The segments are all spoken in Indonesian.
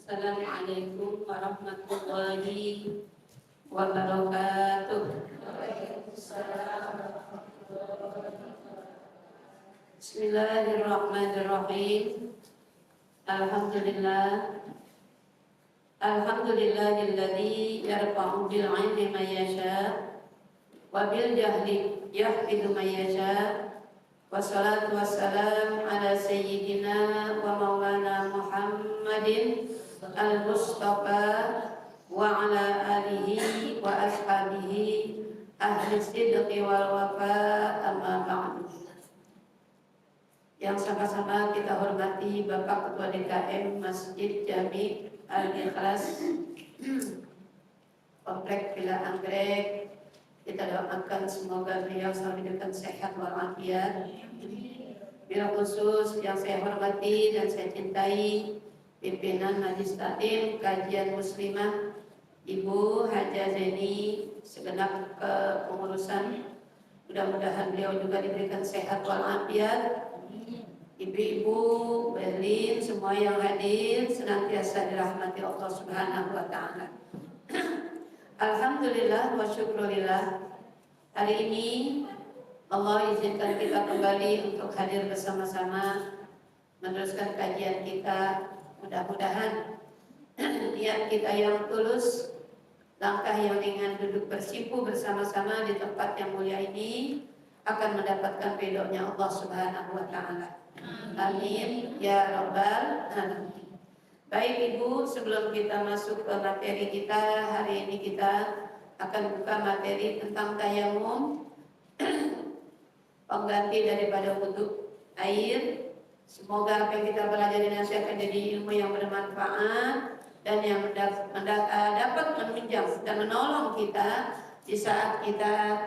Assalamualaikum warahmatullahi wabarakatuh. Bismillahirrahmanirrahim. Alhamdulillahilladzi yarfa'u bil 'ilmi man yasha' wa bil jahli yahfidu man yasha'. Wassalatu wassalam ala sayyidina wa maulana Muhammadin al-Mustafa wa ala alihi wa ashabihi ahli sidqi wal wafa, amma ba'du. Yang sama-sama kita hormati Bapak Ketua DKM Masjid Jami Al-Ikhlas Komplek Villa Anggrek. Kita doakan semoga beliau selalu diberikan sehat walafiat. Bila khusus yang saya hormati dan saya cintai pimpinan Majelis Taklim Kajian Muslimah Ibu Hajah Zaini segenap kepengurusan, mudah-mudahan beliau juga diberikan sehat walafiat. Ibu-ibu, Berlin, semua yang hadir senantiasa dirahmati Allah Subhanahu wa taala. Alhamdulillah wa syukurillah. Hari ini Allah izinkan kita kembali untuk hadir bersama-sama meneruskan kajian kita. Mudah-mudahan niat kita yang tulus, langkah yang ringan, duduk bersimpu bersama-sama di tempat yang mulia ini akan mendapatkan ridhonya Allah Subhanahu wa taala. Amin ya rabbal alamin. Baik Ibu, sebelum kita masuk ke materi kita, hari ini kita akan buka materi tentang tayamum, pengganti daripada wudu air. Semoga apa yang kita pelajari nanti akan jadi ilmu yang bermanfaat dan yang dapat menunjang dan menolong kita di saat kita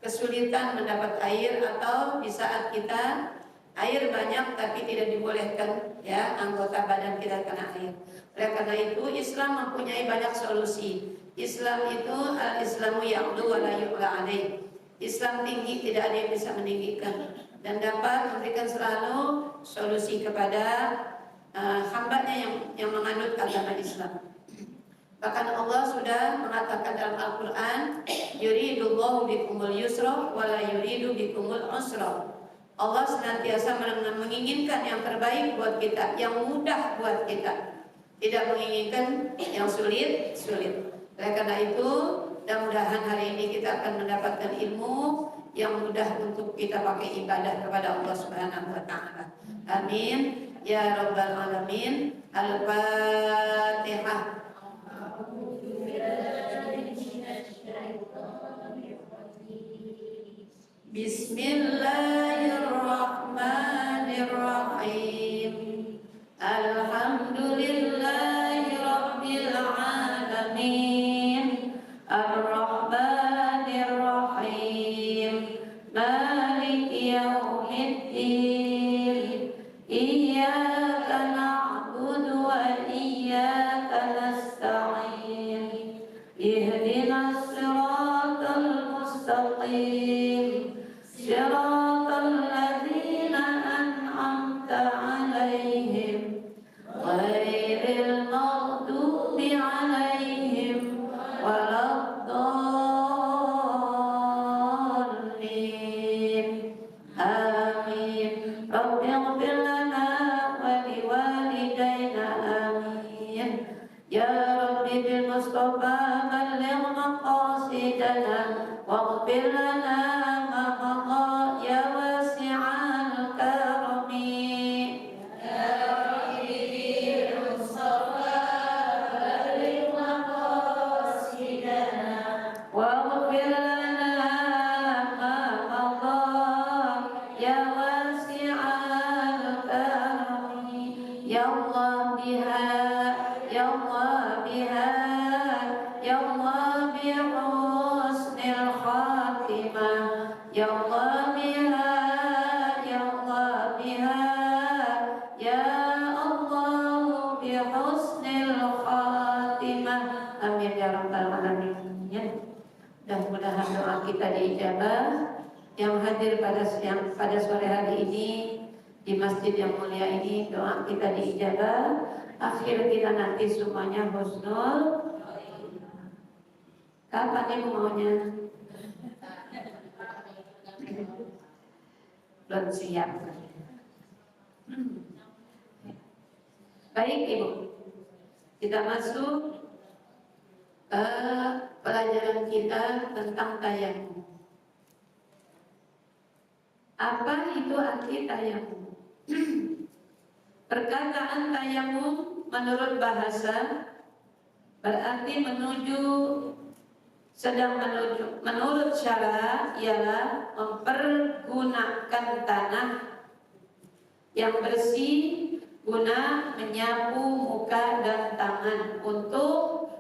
kesulitan mendapat air atau di saat kita air banyak tapi tidak dibolehkan, ya, anggota badan kita kena air. Oleh karena itu Islam mempunyai banyak solusi. Islam itu al-Islamu ya'lu wa la yu'la alaih. Islam tinggi, tidak ada yang bisa meninggikan dan dapat memberikan selalu solusi kepada hambanya yang menganut agama Islam. Bahkan Allah sudah mengatakan dalam Al-Quran, yuridullahu bikumul yusra wa la yuridu bikumul usra. Allah senantiasa menginginkan yang terbaik buat kita, yang mudah buat kita, tidak menginginkan yang sulit. Oleh karena itu, mudah-mudahan hari ini kita akan mendapatkan ilmu yang mudah untuk kita pakai ibadah kepada Allah Subhanahu wa taala. Amin ya rabbal alamin. Al-Fatihah. Bismillahirrahmanirrahim. Alhamdulillahi rabbil alamin. Ar-Rahmanir-Rahim. Maliki yaumiddin. Iyyaka na'budu wa iyyaka nasta'in. Ihdinas siratal mustaqim. Siratal ladzina an'amta 'alaihim ghairil maghdubi 'alaihim waladdallin. Amin. Rabbighfir lana wa liwalidayna. Amin. Ya Rabbi bil Mustafa balligh maqasidana waghfir lana ma madha ya wasi'al karami. Ya Rabbi bil Mustafa balligh maqasidana waghfir lana ma madha ya wasi'al karami. Ya Allah biha, ya Allah biha, ya Allah bihusnil khatimah. Ya Allah biha, ya Allah biha, ya Allah bihusnil khatimah. Amin ya rabbal alamin. Mudah-mudahan doa kita diijabah. Yang hadir pada sore hari ini di masjid yang mulia ini, doa kita diijabah. akhir kita nanti semuanya husnul. Kapan ibu maunya? Belum siap. Baik ibu, kita masuk ke pelajaran kita tentang tayamum. Apa itu arti tayamum? Perkataan tayamum menurut bahasa berarti menurut syara ialah mempergunakan tanah yang bersih guna menyapu muka dan tangan untuk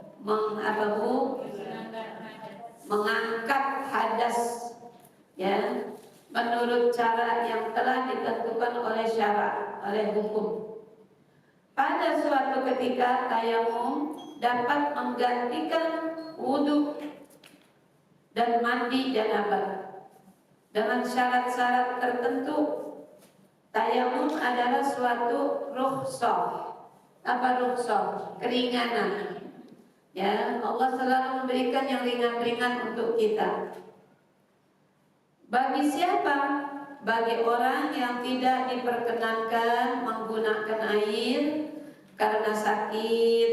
mengangkat hadas, ya, menurut cara yang telah ditentukan oleh syara, oleh hukum. Pada suatu ketika tayamum dapat menggantikan wudhu dan mandi janabah dengan syarat-syarat tertentu. Tayamum adalah suatu rukhsah. Apa rukhsah? Keringanan. Ya, Allah selalu memberikan yang ringan-ringan untuk kita. Bagi siapa? Bagi orang yang tidak diperkenankan menggunakan air karena sakit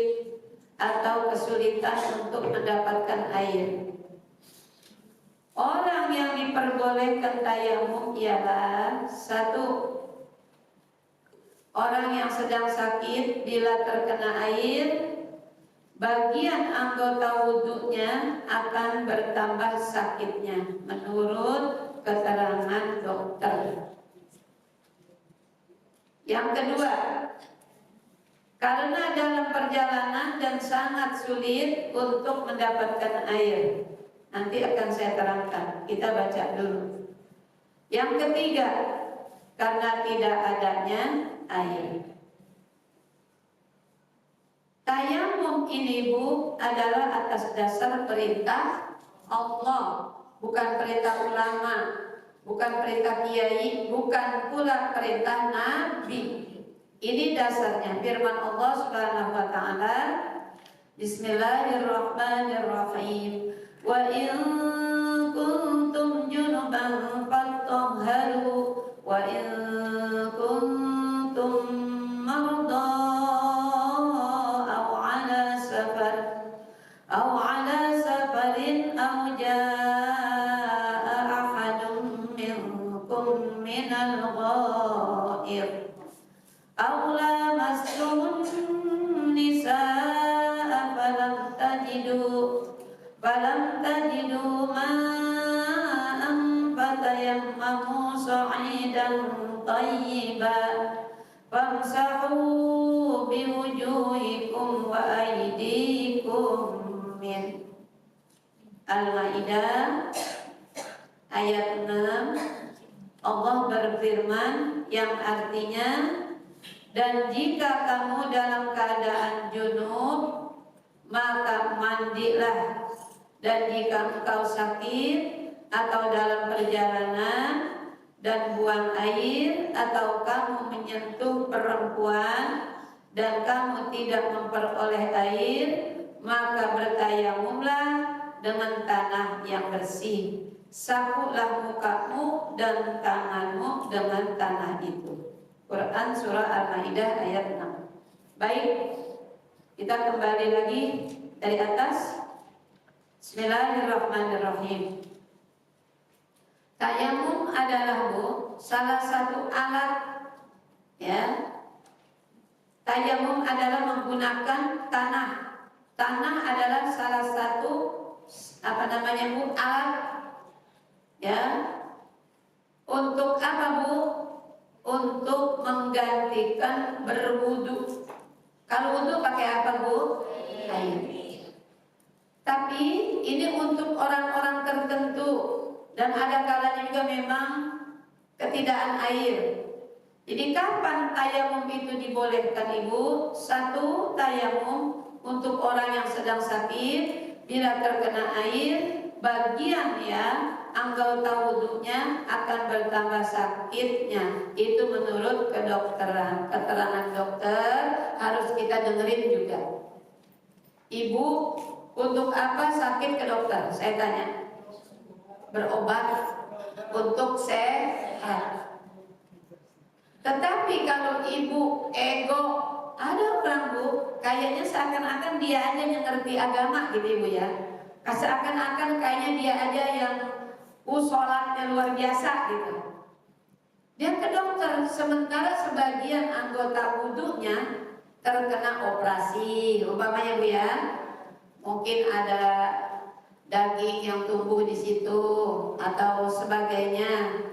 atau kesulitan untuk mendapatkan air. Orang yang diperbolehkan tayamum ialah satu, orang yang sedang sakit bila terkena air, bagian anggota wudhunya akan bertambah sakitnya menurut keterangan dokter. Yang kedua, karena dalam perjalanan dan sangat sulit untuk mendapatkan air. Nanti akan saya terangkan, kita baca dulu. Yang ketiga, karena tidak adanya air. Tayamum ini Bu adalah atas dasar perintah Allah, bukan perintah ulama, bukan perintah kiai, bukan pula perintah Nabi. Ini dasarnya firman Allah Subhanahu wa taala. Bismillahirrahmanirrahim. Wa in kuntum junuban fattahharu wa in kuntum marda aw ala safarin aw jaa ahadun minkum minal ghaib aw lamastum nisaa falam tajidu ma'an fatayammamu sa'idan tayyiban famsahu biwujuhikum wa aydikum min. Al-Maidah ayat 6. Allah berfirman yang artinya, dan jika kamu dalam keadaan junub maka mandilah, dan jika engkau sakit atau dalam perjalanan dan buang air atau kamu menyentuh perempuan dan kamu tidak memperoleh air, maka bertayamumlah dengan tanah yang bersih. Sapulah mukamu dan tanganmu dengan tanah itu. Quran surah Al-Maidah ayat 6. Baik, kita kembali lagi dari atas. Bismillahirrahmanirrahim. Tayamum adalah Bu salah satu alat, ya. Tayamum adalah menggunakan tanah. Tanah adalah salah satu Bu alat, ya. Untuk apa Bu? Untuk menggantikan berwudu. Kalau wudu pakai apa Bu? Air. Tapi ini untuk orang-orang tertentu, dan ada kalanya juga memang ketiadaan air. Jadi kapan tayamum itu dibolehkan Ibu? Satu, tayamum untuk orang yang sedang sakit bila terkena air bagian anggota wudhunya akan bertambah sakitnya. Itu menurut kedokteran. Keterangan dokter harus kita dengerin juga. Ibu, untuk apa sakit ke dokter? Saya tanya. Berobat untuk sehat. Tetapi kalau ibu ego, ada orang Bu, kayaknya seakan-akan dia aja yang ngerti agama gitu Ibu ya. Seakan-akan kayaknya dia aja yang sholatnya luar biasa gitu. Dia ke dokter, sementara sebagian anggota wudhunya terkena operasi, umpamanya Bu ya. Mungkin ada daging yang tumbuh di situ atau sebagainya.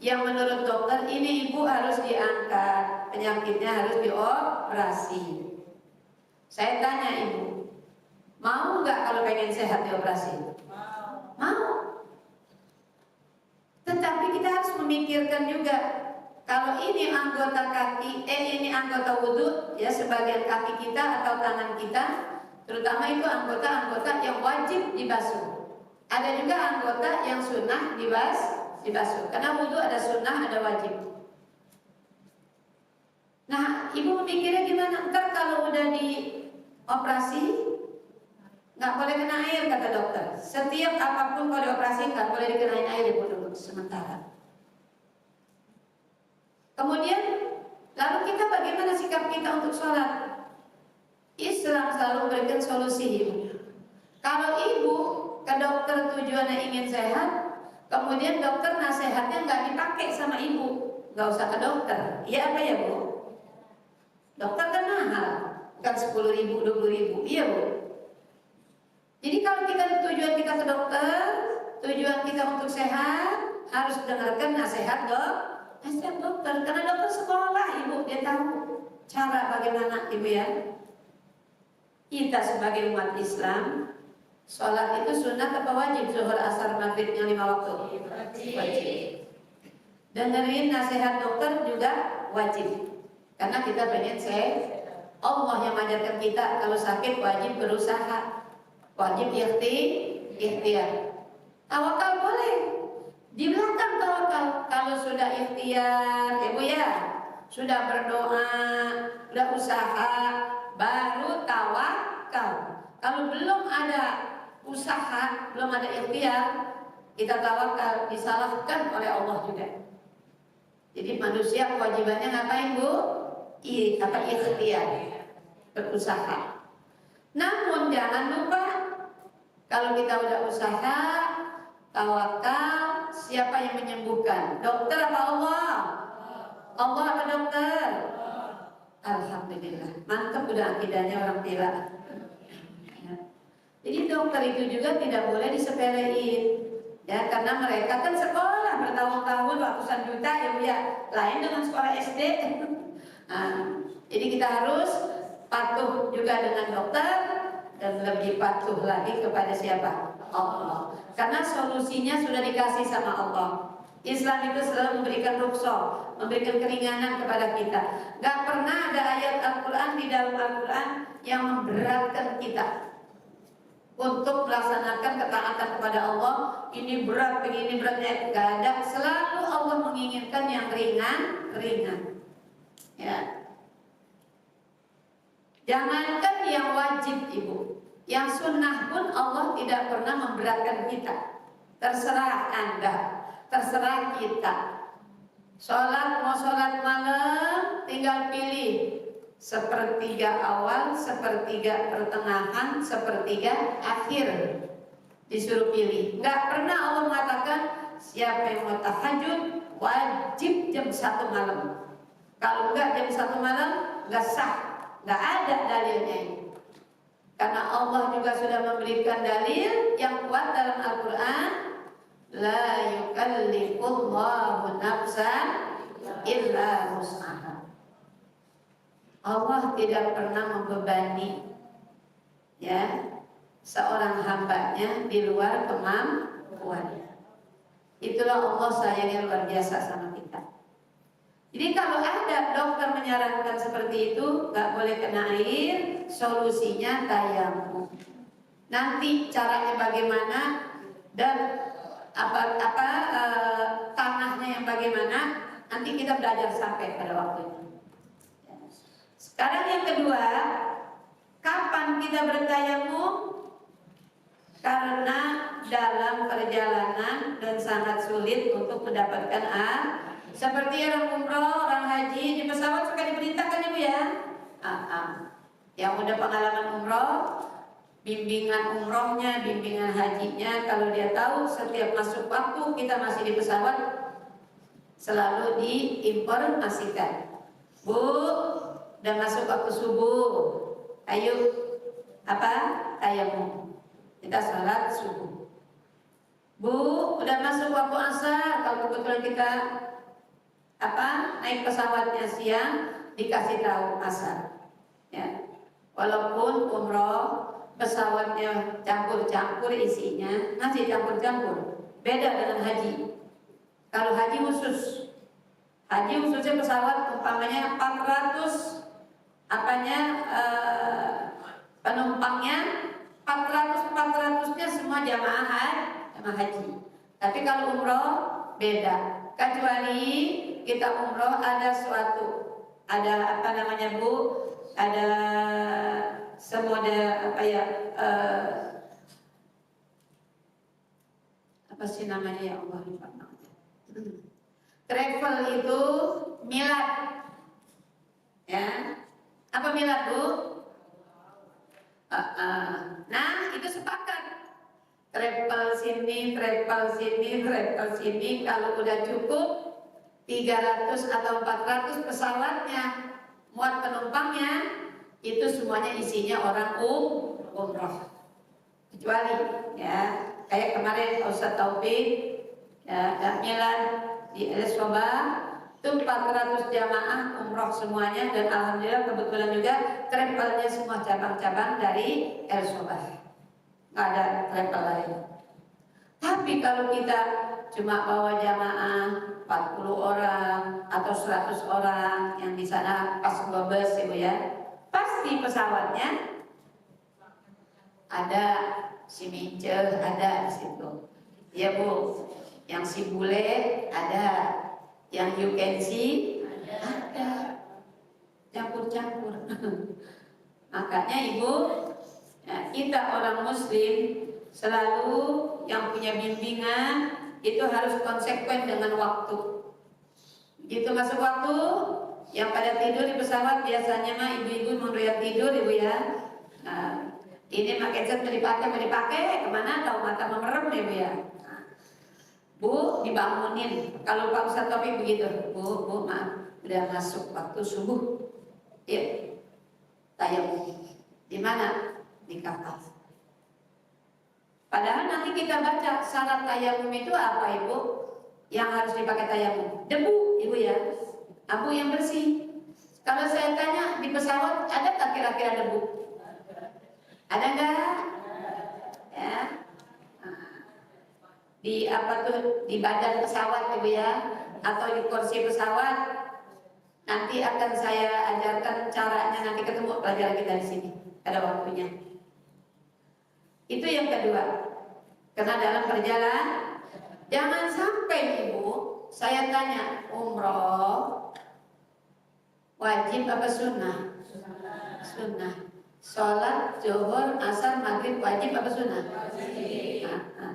Yang menurut dokter ini ibu harus diangkat, penyakitnya harus dioperasi. Saya tanya ibu, mau nggak kalau pengen sehat dioperasi? Mau. Tetapi kita harus memikirkan juga, kalau ini anggota kaki, ini anggota wudhu, ya sebagian kaki kita atau tangan kita, terutama itu anggota-anggota yang wajib dibasuh. Ada juga anggota yang sunnah dibasuh. Karena wudhu ada sunnah, ada wajib. Nah, ibu memikirnya gimana? Ntar kalau udah dioperasi, nggak boleh kena air kata dokter. Setiap apapun kalau dioperasi nggak boleh dikenain air ibu dulu sementara. Kemudian, lalu kita bagaimana sikap kita untuk sholat? Islam selalu memberikan solusi ibu. Kalau ibu ke dokter tujuannya ingin sehat, kemudian dokter nasihatnya nggak dipakai sama ibu, nggak usah ke dokter. Iya apa ya Bu? Dokter kan mahal, bukan 10.000, 20.000. Iya Bu. Jadi kalau tujuan kita ke dokter, tujuan kita untuk sehat, harus dengarkan nasihat dokter. Karena dokter sekolah ibu, dia tahu cara bagaimana ibu ya. Kita sebagai umat Islam, sholat itu sunnah apa wajib? Zuhur, asar, maghribnya 5 waktu. Wajib. Dengerin nasihat dokter juga wajib. Karena kita pengen sehat. Allah yang mengajarkan kita kalau sakit wajib berusaha, wajib ikhtiar. Tawakal boleh. Di belakang tawakal. Kalau sudah ikhtiar, ibu ya, sudah berdoa, sudah usaha, baru tawakal. Kalau belum ada usaha, belum ada ikhtiar, kita tawakal, disalahkan oleh Allah juga. Jadi manusia kewajibannya ngapain Bu? Ikhtiar, berusaha. Namun jangan lupa, kalau kita udah usaha, tawakal, siapa yang menyembuhkan? Dokter apa Allah? Allah apa dokter? Alhamdulillah, mantap udah akidahnya orang Tira. Jadi dokter itu juga tidak boleh disepelein, ya, karena mereka kan sekolah bertahun-tahun ratusan juta ya, lain dengan sekolah SD. Nah, jadi kita harus patuh juga dengan dokter dan lebih patuh lagi kepada siapa? Allah. Karena solusinya sudah dikasih sama Allah. Islam itu selalu memberikan rukhsah, memberikan keringanan kepada kita. Gak pernah ada ayat Al-Quran di dalam Al-Quran yang memberatkan kita untuk melaksanakan ketaatan kepada Allah. Ini berat, begini beratnya, gak ada. Selalu Allah menginginkan yang ringan. Ya. Jangankan yang wajib ibu, yang sunnah pun Allah tidak pernah memberatkan kita. Terserah Anda, terserah kita. Mau sholat malam, tinggal pilih sepertiga awal, sepertiga pertengahan, sepertiga akhir. Disuruh pilih. Nggak pernah Allah mengatakan siapa yang mau tahajud wajib jam 1 malam. Kalau enggak jam 1 malam nggak sah, nggak ada dalilnya ini. Karena Allah juga sudah memberikan dalil yang kuat dalam Al-Quran. La yukallifullahu nafsan illa wus'aha. Allah tidak pernah membebani seorang hambanya di luar kemampuannya. Itulah Allah sayangnya luar biasa sama kita. Jadi kalau ada dokter menyarankan seperti itu, nggak boleh kena air, solusinya tayamum. Nanti caranya bagaimana? dan tanahnya yang bagaimana, nanti kita belajar sampai pada waktunya. Sekarang yang kedua, kapan kita bertayamum? Karena dalam perjalanan dan sangat sulit untuk mendapatkan seperti orang umroh, orang haji di pesawat suka diperintahkan Ibu ya. Yang udah pengalaman umroh, bimbingan umrohnya, bimbingan hajinya, kalau dia tahu setiap masuk waktu kita masih di pesawat selalu diinformasikan. Bu, udah masuk waktu subuh, ayo tayamum, kita sholat subuh. Bu, udah masuk waktu asar, kalau kebetulan kita naik pesawatnya siang, dikasih tahu asar. Ya, walaupun umroh pesawatnya campur-campur isinya, masih campur-campur. Beda dengan haji. Kalau haji khususnya pesawat umpamanya 400 penumpangnya 400-nya semua jamaah haji. Tapi kalau umroh beda. Kecuali kita umroh ada Bu, ada semode apa sih namanya ya Allah lupa namanya. Travel itu milad. Ya. Apa milad Bu? Nah, itu sepakat. Travel sini, kalau udah cukup 300 atau 400 pesawatnya, muat penumpangnya, itu semuanya isinya orang umroh. Kecuali ya, kayak kemarin Ustaz Taufik ya, Milan di El Sobah itu 400 jamaah umroh semuanya, dan alhamdulillah kebetulan juga travelnya semua cabang-cabang dari El Sobah. Nggak ada travel lain. Tapi kalau kita cuma bawa jamaah 40 orang atau 100 orang yang di sana pas bus Ibu ya, pasti pesawatnya ada si Mince, ada di situ. Ya Bu, yang si Bule ada, yang you can see ada, campur-campur. Makanya Ibu, ya, kita orang Muslim selalu yang punya bimbingan itu harus konsekuen dengan waktu. Begitu masuk waktu, yang pada tidur di pesawat biasanya mah ibu-ibu mendoyan tidur Ibu ya. Nah, ini pakai headset mau dipakai kemana tahu mata memerem Ibu ya. Nah, Bu dibangunin. Kalau Pak Ustadz Taufik begitu, Bu maaf, udah masuk waktu subuh. Yuk, tayamum. Di mana? Di kapal. Padahal nanti kita baca syarat tayamum itu apa Ibu? Yang harus dipakai tayamum? Debu Ibu ya, abu yang bersih. Kalau saya tanya di pesawat ada tak kira-kira debu? Ada nggak? Ya. Di di badan pesawat Ibu ya, atau di kursi pesawat. Nanti akan saya ajarkan caranya, nanti ketemu pelajaran kita di sini. Ada waktunya. Itu yang kedua. Karena dalam perjalanan jangan sampai Ibu, saya tanya, umroh wajib apa sunnah? Sunnah. Sholat zuhur, asar, maghrib wajib apa sunnah?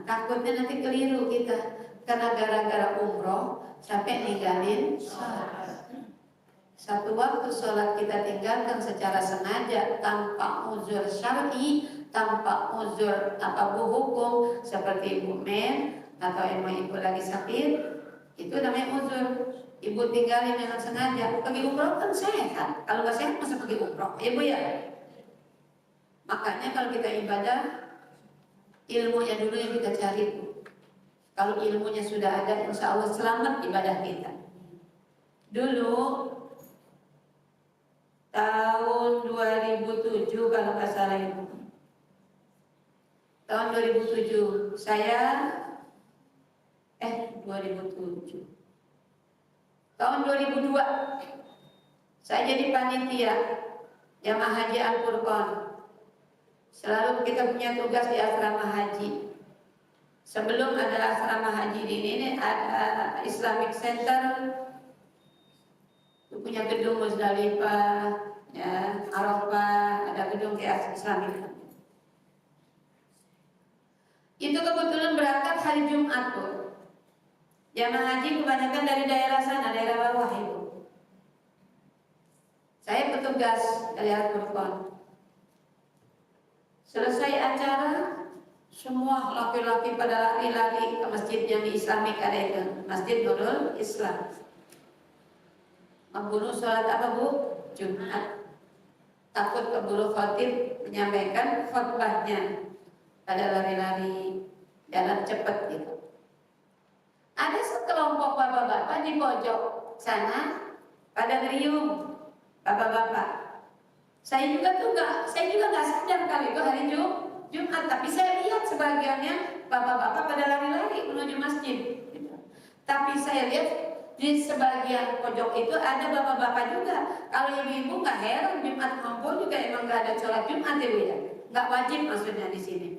Takutnya nanti keliru kita, karena gara-gara umroh sampai ninggalin sholat. Satu waktu sholat kita tinggalkan secara sengaja tanpa uzur syar'i, tanpa uzur hukum seperti ibu men atau emang ibu lagi sakit, itu namanya uzur. Ibu tinggalin dengan sengaja. Pergi umroh kan sehat, kalau nggak sehat masa pergi umroh Ibu ya. Makanya kalau kita ibadah, ilmunya dulu yang kita cari. Kalau ilmunya sudah ada, insya Allah selamat ibadah kita. Dulu tahun 2007 kalau nggak salah itu. Tahun 2007 saya 2007. Tahun 2002 saya jadi panitia jamaah haji Al-Furqan. Selalu kita punya tugas di asrama haji. Sebelum ada asrama haji ini ada Islamic Center, punya gedung Musdalifah, ya, Arafah, ada gedung kayak Islamic. Itu kebetulan berangkat hari Jumat tuh. Jamaah haji kebanyakan dari daerah sana, daerah bawah itu. Saya petugas dari Al-Qur'an. Selesai acara, semua laki-laki pada lari-lari ke masjid yang di Islamik ada itu, Masjid Nurul Islam. Membunuh sholat apa bu? Jumat. Takut keburu khatib menyampaikan khutbahnya, pada lari-lari, jalan cepat gitu. Ada sekelompok bapak-bapak di pojok sana pada ngeriung, bapak-bapak. Saya juga nggak sadar kalau itu hari Jumat, tapi saya lihat sebagiannya bapak-bapak pada lari-lari menuju masjid. Gitu. Tapi saya lihat di sebagian pojok itu ada bapak-bapak juga. Kalau ibu-ibu nggak heran, Jumat kumpul juga emang nggak ada sholat Jumat ya bu ya, nggak wajib maksudnya di sini.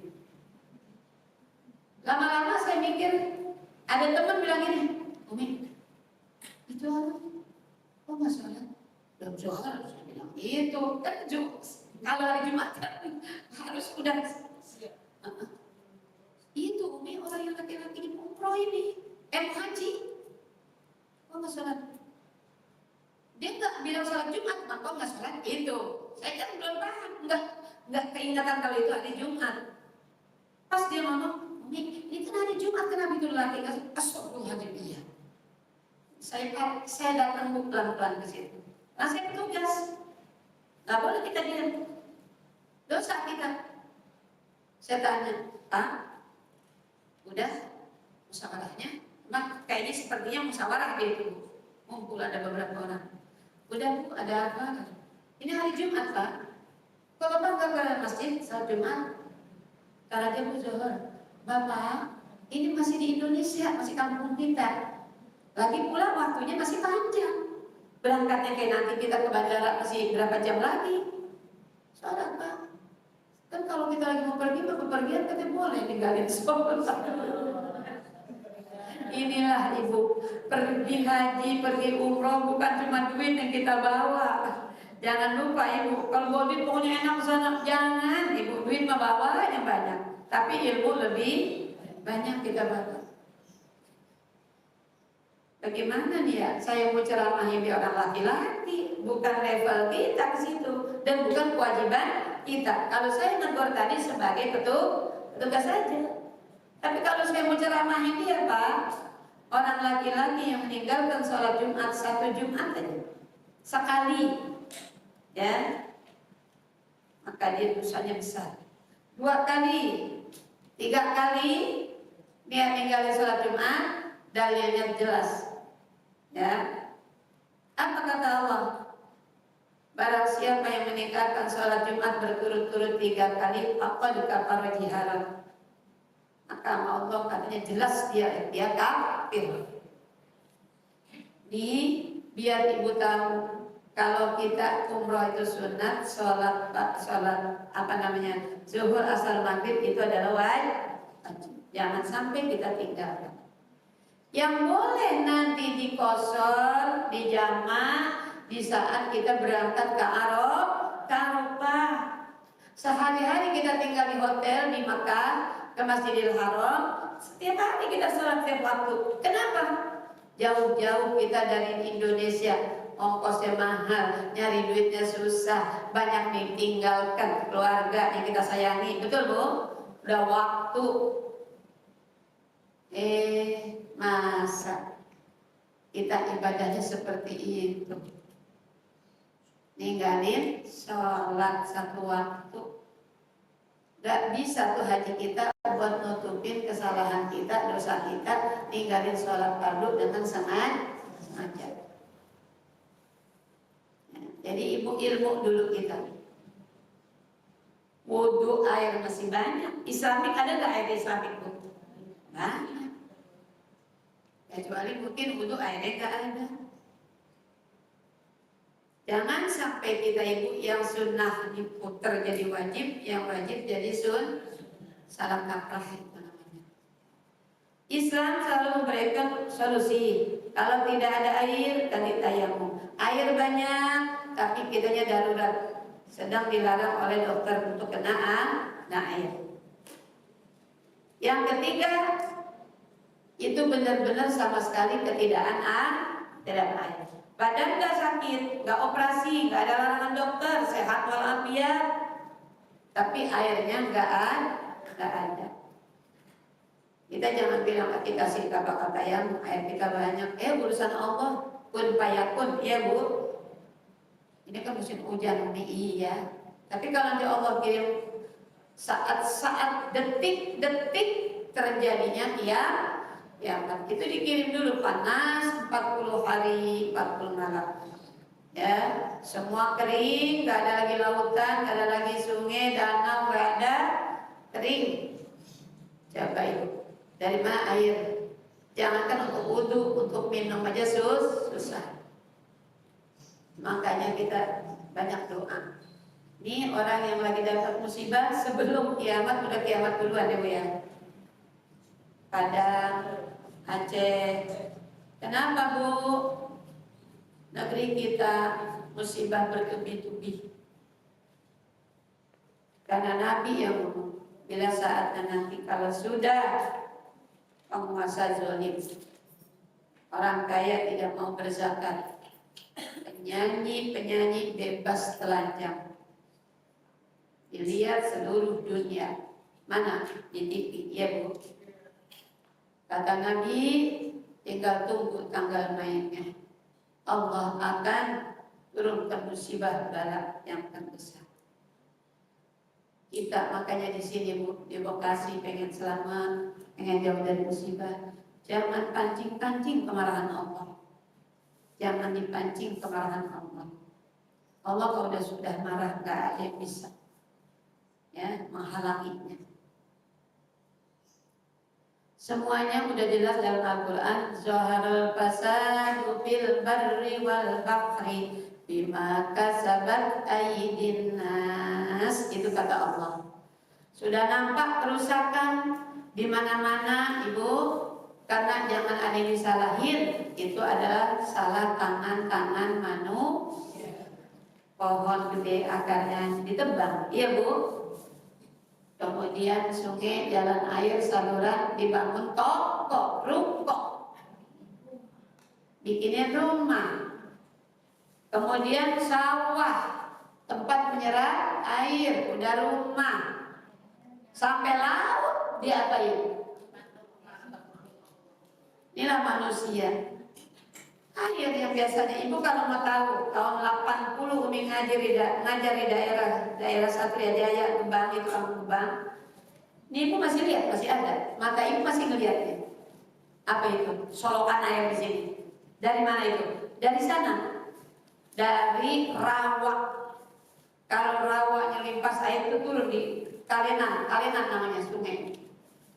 Lama-lama saya mikir, ada teman bilang gini, Umi, itu orang, kok nggak sholat? Belum sholat, saya bilang itu kan kalau hari Jumat harus udah. Itu Umi orang yang laki-laki di umroh ini, haji, kok nggak sholat? Dia nggak bilang sholat Jumat, kok nggak sholat? Itu, saya kan belum paham, nggak keingatan kalau itu hari Jumat. Pas dia ngomong, ini kan hari Jumat, kenapa itu laki kasih astagfirullahaladzim iya. Saya datang pelan-pelan ke situ. Nah saya petugas, nggak boleh kita diam, dosa kita. Saya tanya, udah musyawarahnya? Nah kayaknya sepertinya musyawarah gitu. Ngumpul ada beberapa orang. Udah bu, ada apa? Ini hari Jumat pak. Kalau bangga ke masjid saat Jumat, karena dia zuhur. Bapak, ini masih di Indonesia, masih kampung kita. Lagi pula waktunya masih panjang. Berangkatnya kayak nanti kita ke bandara masih berapa jam lagi. Soalnya Pak, kan kalau kita lagi mau pergi, bepergian kita boleh ninggalin sekolah. Inilah ibu, pergi haji, pergi umroh bukan cuma duit yang kita bawa. Jangan lupa ibu, kalau bawa duit pokoknya enak sana. Jangan ibu, duit mah bawa yang banyak, tapi ilmu lebih banyak kita bawa. Bagaimana nih ya? Saya mau ceramahin di orang laki-laki, bukan level kita ke situ dan bukan kewajiban kita. Kalau saya negor tadi sebagai petugas saja. Tapi kalau saya mau ceramahin dia Pak, orang laki-laki yang meninggalkan sholat Jumat satu Jumat aja sekali, ya, maka dia dosanya besar. 2 kali, 3 kali dia meninggalkan sholat Jumat, dalilnya jelas. Ya, apa kata Allah? Barang siapa yang meninggalkan sholat Jumat berturut-turut 3 kali, faqad kafara jiharan. Maka Allah katanya jelas dia kafir. Biar ibu tahu, kalau kita umroh itu sunat, sholat zuhur, asar, maghrib itu adalah wajib. Jangan sampai kita tinggalkan. Yang boleh nanti dikosor, dijamak di saat kita berangkat ke Arafah. Sehari-hari kita tinggal di hotel di Makkah, ke Masjidil Haram, setiap hari kita sholat setiap waktu. Kenapa? Jauh-jauh kita dari Indonesia, ongkosnya mahal, nyari duitnya susah, banyak ditinggalkan keluarga yang kita sayangi, betul bu? Udah waktu. Masa kita ibadahnya seperti itu, ninggalin sholat satu waktu. Gak bisa tuh haji kita buat nutupin kesalahan kita, dosa kita, ninggalin sholat fardu dengan sengaja. Jadi ibu ilmu dulu kita. Wudu air masih banyak. Islamik ada nggak air Islamik bu? Banyak. Kecuali mungkin wudu airnya nggak ada. Jangan sampai kita ibu yang sunnah diputer jadi wajib, yang wajib jadi salah kaprah itu namanya. Islam selalu memberikan solusi. Kalau tidak ada air, ganti tayamum. Air banyak, tapi kitanya darurat, sedang dilarang oleh dokter untuk kena air. Yang ketiga, itu benar-benar sama sekali ketidakadaan air. Badan nggak sakit, nggak operasi, nggak ada larangan dokter, sehat walafiat, tapi airnya nggak ada. Kita jangan bilang kita kasih kata-kata yang air kita banyak. Urusan Allah kun fayakun, ya Bu. Ini kan musim hujan nih, iya. Tapi kalau nanti Allah kirim saat-saat detik-detik terjadinya kiamat, itu dikirim dulu panas 40 hari 40 malam. Ya, semua kering, nggak ada lagi lautan, nggak ada lagi sungai, danau, nggak ada, kering. Coba itu. Dari mana air? Jangankan untuk wudhu, untuk minum aja susah. Makanya kita banyak doa. Ini orang yang lagi dapat musibah sebelum kiamat, udah kiamat duluan ya Bu ya. Padang, Aceh. Kenapa Bu? Negeri kita musibah bertubi-tubi. Karena Nabi yang ngomong, bila saatnya nanti kalau sudah penguasa zalim, orang kaya tidak mau berzakat, penyanyi bebas telanjang, dilihat seluruh dunia. Mana? Di TV, ya Bu. Kata Nabi, tinggal tunggu tanggal mainnya. Allah akan turunkan musibah bala yang terbesar. Kita makanya di sini Bu, di Bekasi pengen selamat, pengen jauh dari musibah. Jangan pancing-pancing kemarahan Allah. Jangan dipancing kemarahan Allah. Allah kalau sudah marah nggak ada yang bisa menghalanginya. Semuanya udah jelas dalam Al-Quran. Zaharul fasadu fil barri wal bahri bima kasabat aydin nas. Itu kata Allah. Sudah nampak kerusakan di mana-mana Ibu, karena jangan ada yang disalahin. Itu adalah salah tangan manusia. Pohon gede akarnya ditebang, iya Bu. Kemudian sungai, jalan air, saluran dibangun toko, ruko, bikinnya rumah. Kemudian sawah, tempat menyerap air, udah rumah. Sampai laut diapain? Inilah manusia. Air yang biasanya Ibu kalau mau tahu, tahun 80 Umi ngajar di daerah Satria Jaya, Gebang itu kampung Gebang. Ini Ibu masih lihat, masih ada. Mata Ibu masih ngeliatnya. Apa itu? Solokan air di sini. Dari mana itu? Dari sana. Dari rawa. Kalau rawanya limpas air itu turun di Kalenan namanya sungai.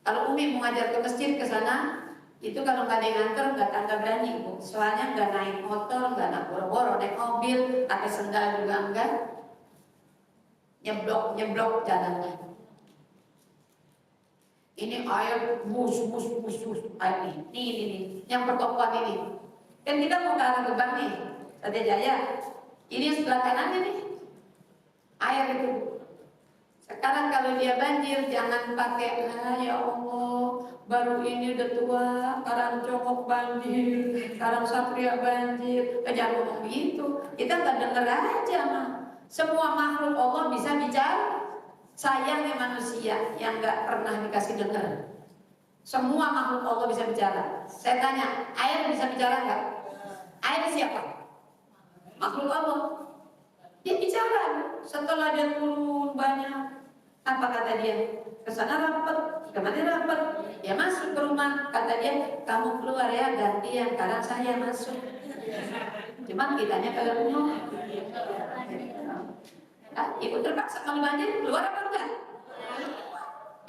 Kalau Umi mau ngajar ke masjid ke sana, itu kalau nggak ada yang nganter nggak berani Bu. Soalnya nggak naik motor, nggak naik boro-boro, naik mobil, pakai sendal juga enggak, nyeblok jalannya. Ini air bus air ini yang pertokoan ini. Kan kita mau ke arah Gebang nih, Satria Jaya. Ini sebelah kanannya nih air itu. Sekarang kalau dia banjir jangan pakai ya Allah, baru ini udah tua, Karang Cokok banjir, Karang Satria banjir. Jangan ngomong gitu. Kita nggak denger aja mah. Semua makhluk Allah bisa bicara. Sayangnya manusia yang nggak pernah dikasih dengar. Semua makhluk Allah bisa bicara. Saya tanya, air bisa bicara nggak? Air siapa? Makhluk Allah. Dia bicara. Setelah dia turun banyak, apa kata dia? Kesana rapat, kemana rapat? Ya masuk ke rumah. Kata dia, kamu keluar ya gantian, karena saya masuk. Cuman kitanya kagak mau. Ibu terpaksa kalau banjir keluar apa enggak?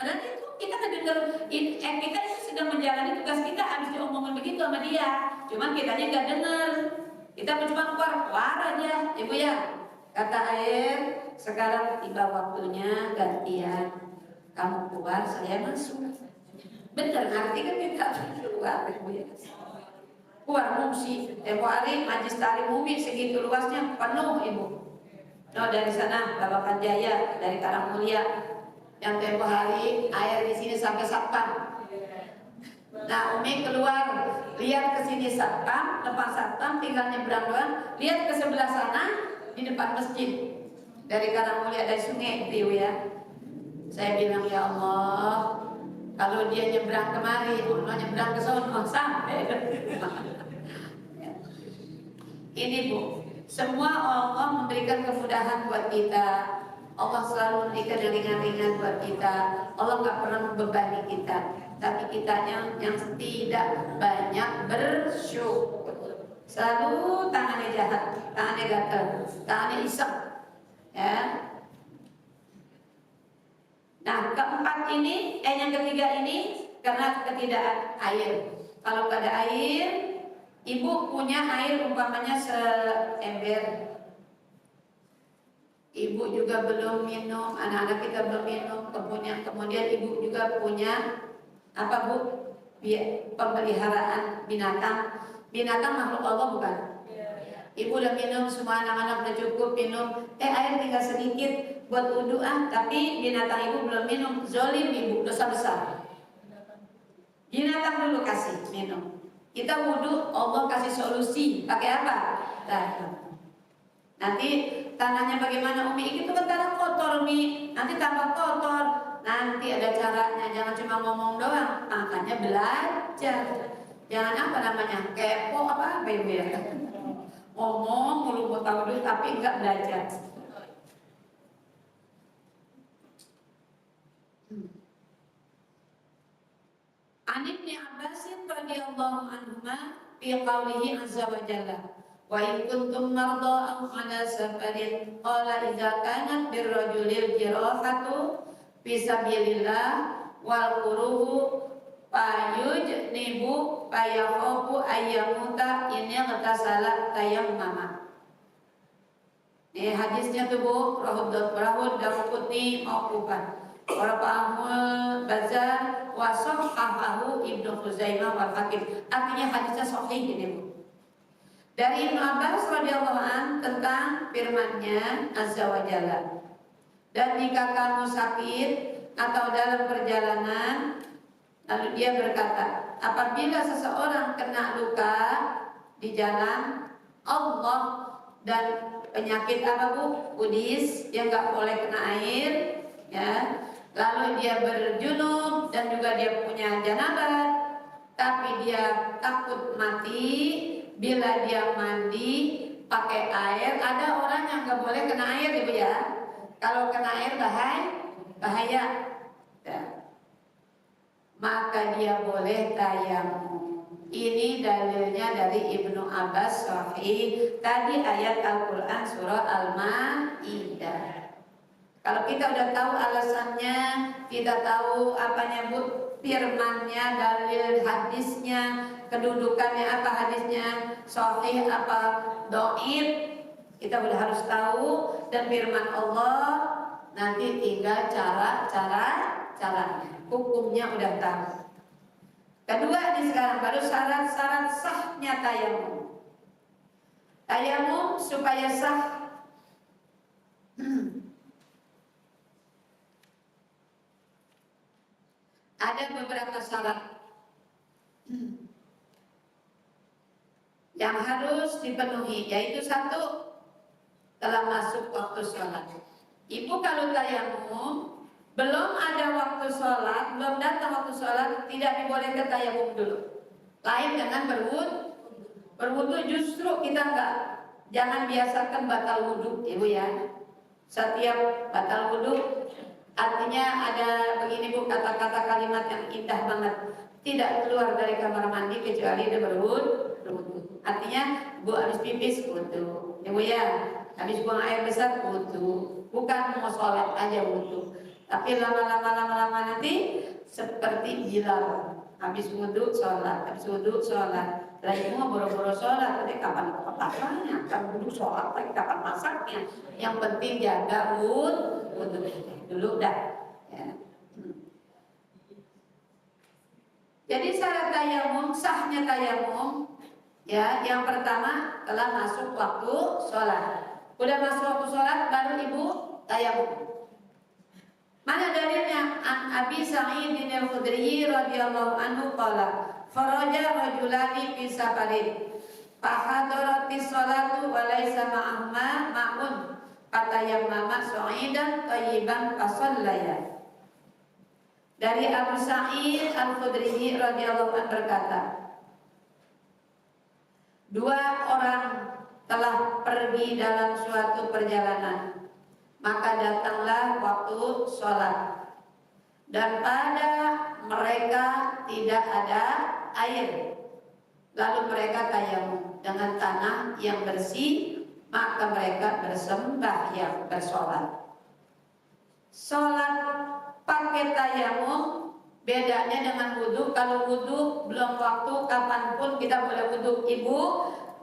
Padahal itu kita nggak dengar. Kita sedang menjalani tugas kita, habis diomongin begitu sama dia. Cuman kitanya nggak dengar. Kita cuma keluar aja, Ibu ya. Kata air, sekarang tiba waktunya gantian. Kamu keluar, saya masuk. Bener, arti kan kita keluar, Ibu ya. Keluar Mumsi, tempo hari Majlis Ta'lim Umi segitu luasnya penuh Ibu. No, dari sana Babakan Jaya, dari Karangmulia, yang tempo hari air di sini sampai Satpam. Nah, Umi keluar, lihat ke sini Satpam, lepas Satpam tinggal nyebrang doang, lihat ke sebelah sana di depan masjid. Dari Karangmulia, dari sungai itu ya. Saya bilang, ya Allah, kalau dia nyebrang kemari, Allah nyebrang ke sono sampai. Ini Bu, semua Allah memberikan kemudahan buat kita. Allah selalu memberikan yang ringan-ringan buat kita. Allah nggak pernah membebani kita. Tapi kitanya yang tidak banyak bersyukur. Selalu tangannya jahat, tangannya gatel, tangannya iseng. Ya. Nah, keempat ini, yang ketiga ini karena ketidak air. Kalau nggak ada air, Ibu punya air umpamanya seember. Ibu juga belum minum, anak-anak kita belum minum. Kemudian Ibu juga punya apa Bu? Pemeliharaan binatang. Binatang makhluk Allah bukan? Ibu udah minum, semua anak-anak udah cukup minum. Air tinggal sedikit buat wudhu tapi binatang Ibu belum minum. Zolim Ibu, dosa besar. Binatang dulu kasih minum. Kita wudhu, Allah kasih solusi. Pakai apa? Nanti tanahnya bagaimana Umi? Itu kan tanah kotor Umi. Nanti tambah kotor. Nanti ada caranya. Jangan cuma ngomong doang. Makanya belajar. Jangan apa namanya? Kepo apa Ibu ya? Ngomong mulu mau tahu dulu tapi enggak belajar. An Ibnu Abbas radhiyallahu anhuma fi qaulihi azza wa jalla wa in kuntum marda aw ala safarin qala idza kanat birrajulil jirahatu fi sabilillah wal quruhu fayujnibu fayakhafu ayyamuta ini ghatasala tayammama. Ini hadisnya tuh Bu, rahud Daruqutni mauqufan. Warafa'ahul Bazar wa sahhahahu Ibnu Khuzaimah wal Hakim. Artinya hadisnya sahih ini Bu. Dari Ibnu Abbas radhiyallahu an tentang firman-Nya azza wa jalla. Dan jika kamu sakit atau dalam perjalanan, lalu dia berkata, apabila seseorang kena luka di jalan, Allah dan penyakit apa Bu? Kudis yang nggak boleh kena air, ya. Lalu dia berjunub dan juga dia punya janabat, tapi dia takut mati bila dia mandi pakai air. Ada orang yang nggak boleh kena air Ibu ya. Kalau kena air bahaya. Ya. Maka dia boleh tayamum. Ini dalilnya dari Ibnu Abbas sahih. Tadi ayat Al-Quran surah Al-Ma'idah. Kalau kita udah tahu alasannya, kita tahu apanya Bu, firmannya, dalil hadisnya, kedudukannya apa hadisnya, sahih apa dhaif, kita udah harus tahu. Dan firman Allah nanti tinggal caranya, hukumnya udah tahu. Kedua ini sekarang baru syarat-syarat sahnya tayamum. Tayamum supaya sah. Ada beberapa syarat yang harus dipenuhi, yaitu satu, telah masuk waktu sholat. Ibu kalau tayamum belum ada waktu sholat, belum datang waktu sholat, tidak dibolehkan tayamum dulu. Lain dengan berwudu justru kita jangan biasakan batal wudu Ibu ya. Setiap batal wudu artinya ada begini Bu, kata-kata kalimat yang indah banget. Tidak keluar dari kamar mandi kecuali dia berwudu. Artinya Bu habis pipis wudu, Ibu ya. Habis buang air besar wudu. Bukan mau sholat aja wudu. Tapi lama-lama nanti seperti Bilal. Habis wudu sholat, habis wudu sholat. Lagi mau boro-boro sholat, nanti kapan apa-apanya? Kan wudu sholat, lagi kapan masaknya? Yang penting jaga wudu dulu dah. Ya. Jadi syarat tayamum, sahnya tayamum, ya, yang pertama telah masuk waktu sholat. Udah masuk waktu sholat baru ibu tayamum. Mana dalilnya? An Abi Sa'id bin Al-Khudri radhiyallahu anhu qala faraja rajulani fi safarin fahadaratis sholatu wa laisa ma'ahma ma'un fatayammama sa'idan thayyiban fasallaya. Dari Abu Sa'id Al-Khudri radhiyallahu anhu berkata, dua orang telah pergi dalam suatu perjalanan, maka datanglah waktu sholat, dan pada mereka tidak ada air. Lalu mereka tayamum dengan tanah yang bersih, maka mereka bersembahyang, bersolat. Sholat pakai tayamum bedanya dengan wudhu. Kalau wudhu belum waktu, kapanpun kita boleh wudhu. Ibu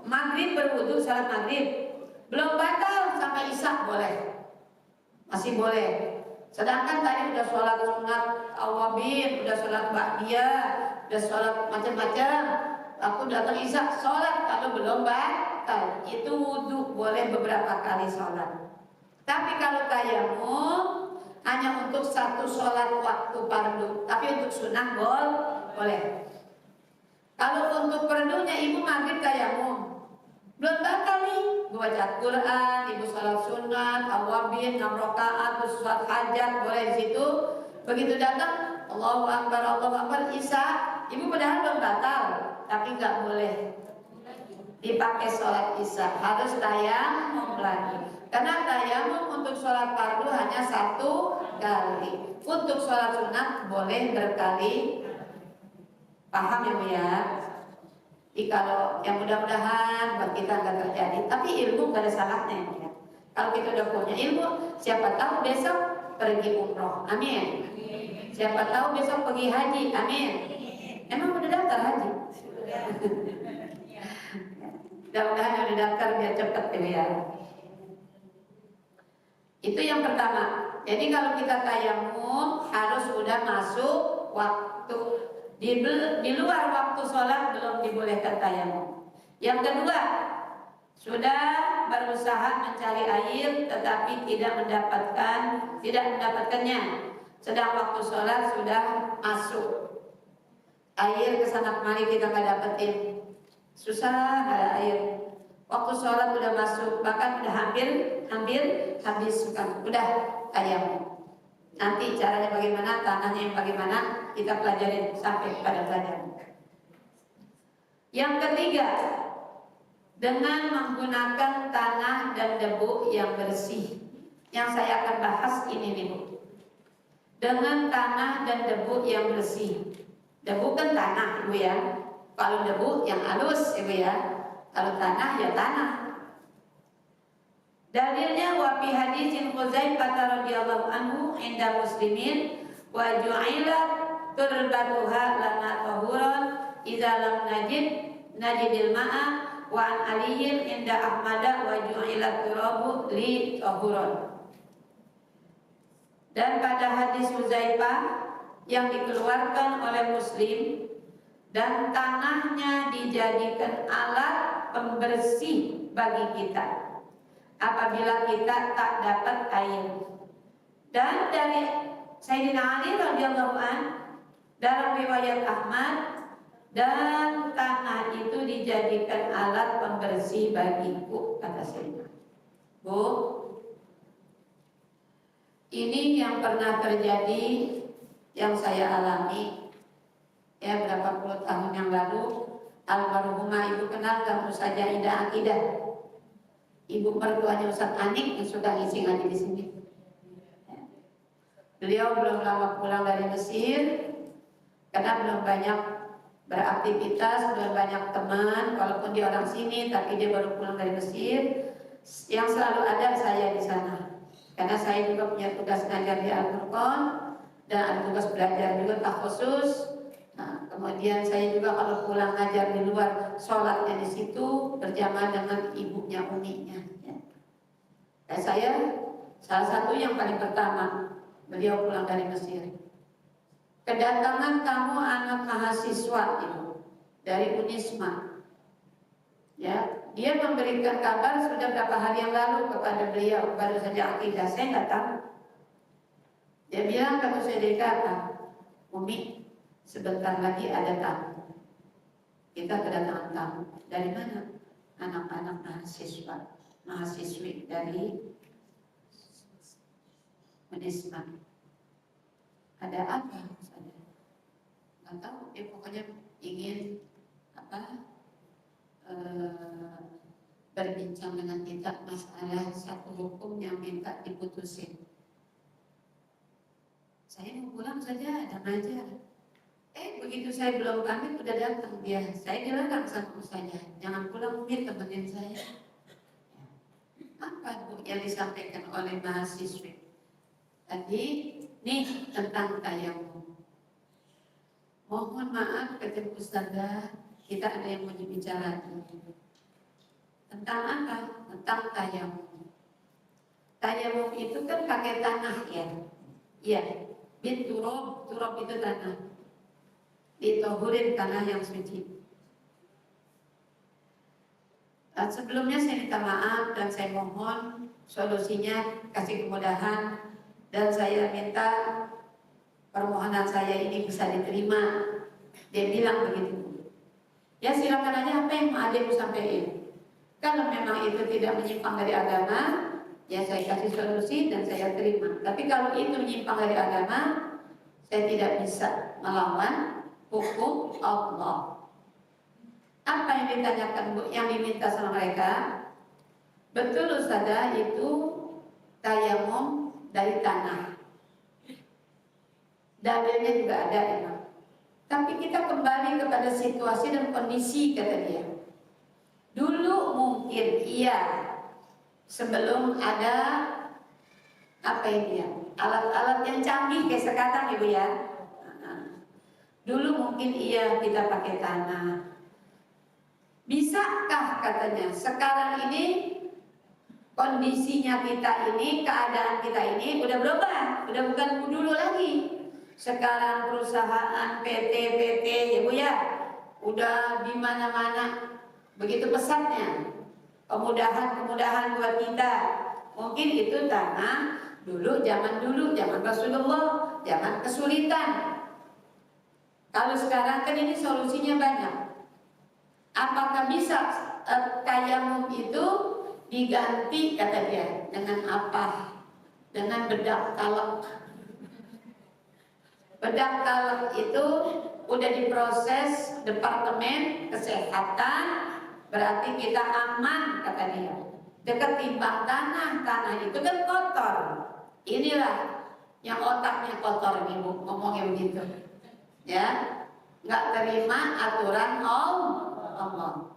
maghrib berwudhu, sholat maghrib belum batal sampai isya boleh, masih boleh. Sedangkan tadi udah sholat sunat awabin, udah sholat ba'diyah, udah sholat macam-macam, aku datang isya sholat, kalau belum batal itu wudhu, boleh beberapa kali sholat. Tapi kalau tayamum hanya untuk satu sholat waktu fardu, tapi untuk sunnah boleh. Kalau untuk fardunya ibu maghrib tayamum, belum batal nih, baca Quran, ibu sholat sunat, awabin, 6 rakaat, sholat hajat, boleh di situ. Begitu datang, Allahu Akbar, isya, ibu padahal belum batal, tapi nggak boleh dipakai sholat isya, harus tayamum lagi. Karena tayamum untuk sholat fardu hanya satu kali, untuk sholat sunat boleh berkali. Paham ya Bu ya? Jadi kalau yang mudah-mudahan buat kita nggak terjadi, tapi ilmu nggak ada salahnya ya. Kalau kita udah punya ilmu, siapa tahu besok pergi umroh, amin. Siapa tahu besok pergi haji, amin. Emang udah daftar haji? Mudah-mudahan udah daftar biar cepet ya. Itu yang pertama. Jadi kalau kita tayamum harus sudah masuk waktu. Di luar waktu sholat belum dibolehkan tayamum. Yang kedua, sudah berusaha mencari air tetapi tidak mendapatkannya. Sedang waktu sholat sudah masuk, air kesana kemari kita nggak dapetin, susah ada air. Waktu sholat udah masuk, bahkan udah hampir habis, udah tayamum. Nanti caranya bagaimana, tanahnya yang bagaimana, kita pelajarin sampai pada pelajaran. Yang ketiga, dengan menggunakan tanah dan debu yang bersih. Yang saya akan bahas ini nih Bu. Dengan tanah dan debu yang bersih. Debu kan tanah Ibu ya. Kalau debu yang halus Ibu ya. Kalau tanah ya tanah. Dalilnya wa fi hadisin Khuzaifah radhiyallahu anhu inda Muslimin wa ju'ilat turbatuha lana tahuran idza lam najidil ma'a wa an aliyin inda Ahmad wa ju'ilat turabu li tahuran. Dan pada hadis Khuzaifah yang dikeluarkan oleh Muslim, dan tanahnya dijadikan alat pembersih bagi kita apabila kita tak dapat air. Dan dari Sayyidina Ali radhiyallahu an dalam riwayat Ahmad, dan tanah itu dijadikan alat pembersih bagiku, kata Sayyidina. Bu, ini yang pernah terjadi, yang saya alami ya berapa puluh tahun yang lalu. Almarhumah ibu kenal gak Ustazah Ida Akidah? Ibu mertuanya Ustaz Anik yang suka ngisi ngaji di sini. Beliau belum lama pulang dari Mesir karena belum banyak beraktivitas, belum banyak teman. Walaupun dia orang sini, tapi dia baru pulang dari Mesir. Yang selalu ada saya di sana, karena saya juga punya tugas ngajar di Al-Furqan dan ada tugas belajar juga tak khusus. Nah, kemudian saya juga kalau pulang ngajar di luar, sholatnya di situ berjamaah dengan ibunya uminya. Ya. Dan saya salah satu yang paling pertama, beliau pulang dari Mesir. kedatangan kamu anak mahasiswa itu dari Unisma. Ya, dia memberikan kabar sudah berapa hari yang lalu kepada beliau, baru saja akidah, saya nggak tahu. Dia bilang kalau saya apa, Umi, sebentar lagi ada tamu. Kita kedatangan tamu. Dari mana? Anak-anak mahasiswi dari Unisma. Ada apa? Saya nggak tahu. Dia pokoknya ingin berbincang dengan kita masalah satu hukum yang minta diputusin. Saya mau pulang saja, ada aja. Begitu saya belum pamit udah datang dia. Saya dilarang sama saya, jangan pulang Umi, temenin saya. Apa Bu yang disampaikan oleh mahasiswi tadi? Nih tentang tayamum. Mohon maaf kata Ustazah, kita ada yang mau dibicarakan. Tentang apa? Tentang tayamum. Tayamum itu kan pakai tanah ya. Iya, turab itu tanah. Ditohurin tanah yang suci. Sebelumnya saya minta maaf dan saya mohon solusinya kasih kemudahan, dan saya minta permohonan saya ini bisa diterima. Dia bilang begitu. Ya silakan aja apa yang mau adik sampaikan. Kalau memang itu tidak menyimpang dari agama, ya saya kasih solusi dan saya terima. Tapi kalau itu menyimpang dari agama, saya tidak bisa melawan hukum Allah. Apa yang ditanyakan Bu, yang diminta sama mereka? Betul Ustazah, itu tayamum dari tanah. Dalilnya juga ada emang. Tapi kita kembali kepada situasi dan kondisi, kata dia. Dulu mungkin iya, sebelum ada apa ini ya, alat-alat yang canggih kayak sekarang Ibu ya. Dulu mungkin iya kita pakai tanah. Bisakah katanya sekarang ini kondisinya kita ini, keadaan kita ini udah berubah, udah bukan dulu lagi. Sekarang perusahaan PT ya Bu ya, udah di mana-mana begitu pesatnya kemudahan buat kita. Mungkin itu tanah dulu, zaman Rasulullah, zaman kesulitan. Kalau sekarang kan ini solusinya banyak. Apakah bisa tayamum itu diganti, kata dia, dengan apa? Dengan bedak talak. Bedak talak itu udah diproses Departemen Kesehatan, berarti kita aman, kata dia. Dekat timbang tanah itu kan kotor. Inilah yang otaknya kotor nih Bu, ngomongnya begitu. Ya, nggak terima aturan Allah.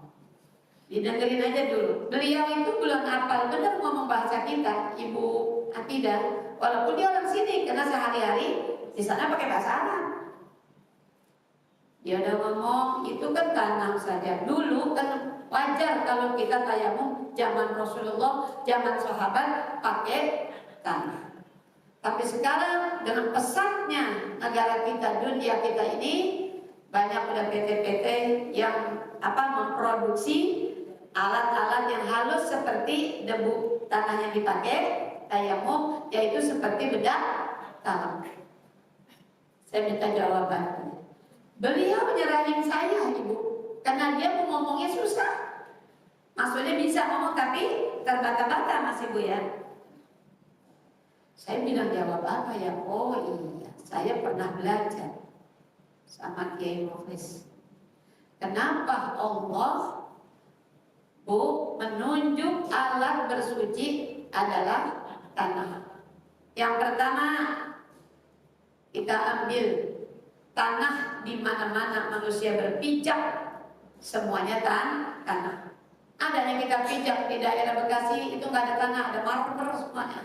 Didengerin aja dulu. Beliau itu belum hafal benar ngomong bahasa kita, Ibu Atidah. Walaupun dia orang sini, karena sehari-hari di sana pakai bahasa Arab. Dia udah ngomong itu kan tanam saja. Dulu kan wajar kalau kita tayamum zaman Rasulullah, zaman sahabat pakai tanah. Tapi sekarang dengan pesatnya negara kita, dunia kita ini, banyak udah PT-PT yang memproduksi alat-alat yang halus seperti debu tanah yang dipakai tayamum, yaitu seperti bedak tanam. Saya minta jawaban. Beliau nyerahin saya Ibu, karena dia mau ngomongnya susah. Maksudnya bisa ngomong tapi terbata-bata masih Bu ya. Saya bilang jawab apa ya? Oh iya, saya pernah belajar sama Kiai Muflis. Kenapa Allah Bu menunjuk alat bersuci adalah tanah? Yang pertama, kita ambil tanah di mana-mana manusia berpijak, semuanya tanah. Ada yang kita pijak di daerah Bekasi itu nggak ada tanah, ada marmer semuanya.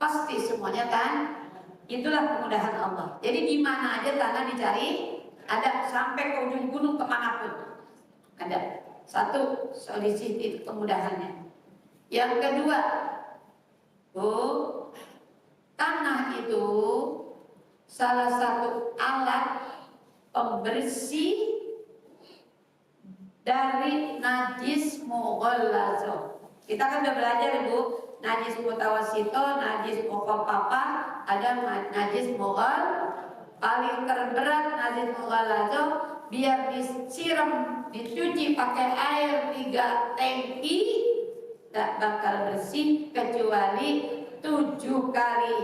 Pasti semuanya itulah kemudahan Allah. Jadi di mana aja tanah dicari, ada sampai ke ujung gunung kemanapun ada. Satu solusi itu kemudahannya. Yang kedua, Bu, tanah itu salah satu alat pembersih dari najis mughallazo. Kita kan udah belajar Ibu, najis mutawasito, najis mukhaffafah, ada najis mughal. Paling terberat najis mughallazo, biar disiram, dicuci pakai air 3 tangki tak bakal bersih kecuali 7 kali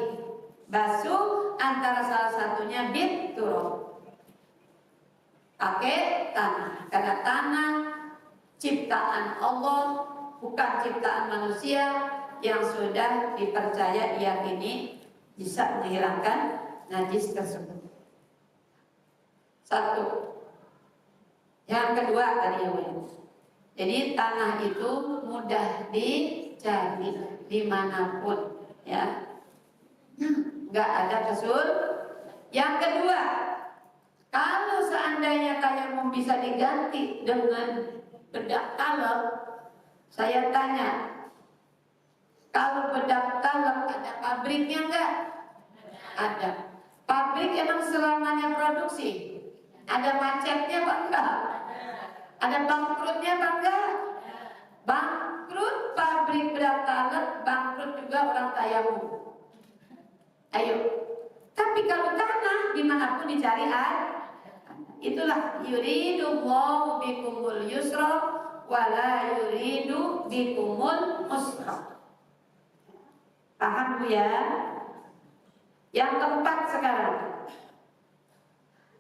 basuh, antara salah satunya biturab, pakai tanah. Karena tanah ciptaan Allah, bukan ciptaan manusia yang sudah dipercaya diyakini bisa menghilangkan najis tersebut. Satu. Yang kedua tadi ya, jadi tanah itu mudah dicari dimanapun, ya, nggak ada kesul. Yang kedua, kalau seandainya tayamum bisa diganti dengan bedak talak, saya tanya, kalau bedak talak ada pabriknya enggak? Ada. Pabrik emang selamanya produksi? Ada macetnya apa enggak? Ada bangkrutnya apa enggak? Bangkrut pabrik bedak talak, bangkrut juga orang tayamum. Ayo. Tapi kalau tanah dimanapun dicari air. Itulah yuridullahu bikumul yusra wala yuridu bikumul usra. Paham Bu ya? Yang keempat sekarang,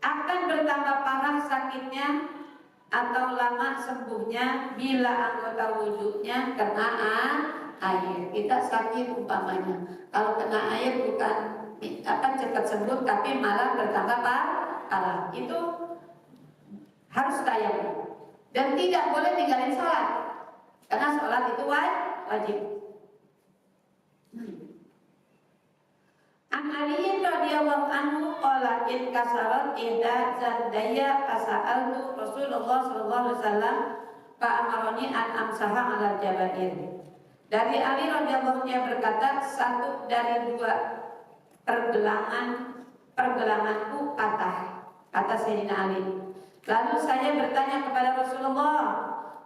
akan bertambah parah sakitnya atau lama sembuhnya bila anggota wudhunya kena air. Kita sakit umpamanya, kalau kena air bukan cepat sembuh, tapi malah bertambah parah. Itu harus tayamum dan tidak boleh tinggalin sholat, karena sholat itu wajib. An Ali radhiyallahu anhu qala in kasarat ihda zandaya as'altu Rasulullah sallallahu alaihi wasallam fa amaroni an amsaha 'ala jabair. Dari Ali radhiyallahu anhu dia berkata, satu dari 2 pergelanganku patah, kata Sayyidina Ali. Lalu saya bertanya kepada Rasulullah,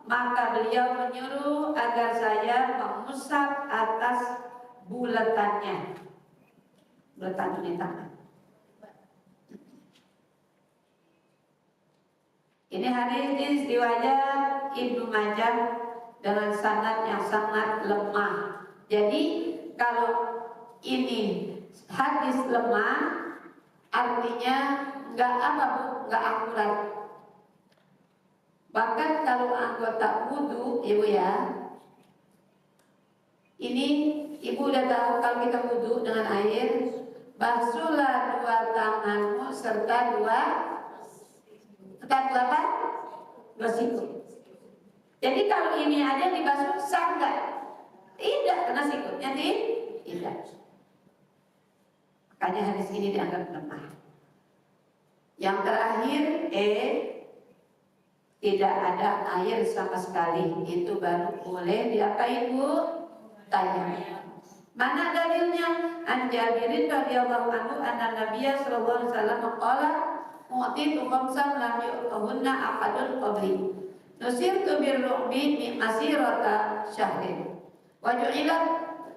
maka beliau menyuruh agar saya mengusap atas bulatannya. Bulatan di tangan. Ini hadis riwayat Ibnu Majah dengan sanad yang sangat lemah. Jadi kalau ini hadis lemah, artinya nggak nggak akurat. Bahkan kalau anggota wudu, Ibu ya, ini Ibu udah tahu kalau kita wudu dengan air, basuhlah 2 tanganmu serta 2 siku. Jadi kalau ini aja dibasuh sah nggak? Tidak, karena sikutnya tidak. Makanya hadis ini dianggap lemah. Yang terakhir, tidak ada air sama sekali, itu baru boleh diapain Bu? Tayamum. Mana dalilnya? An Jabirin radhiyallahu anhu anna Nabiyya sallallahu alaihi wasallam qala mu'titu khamsan lam yu'tahunna ahadun qabli. Nusirtu birru'bi mi masirata syahrin. Wa ju'ilat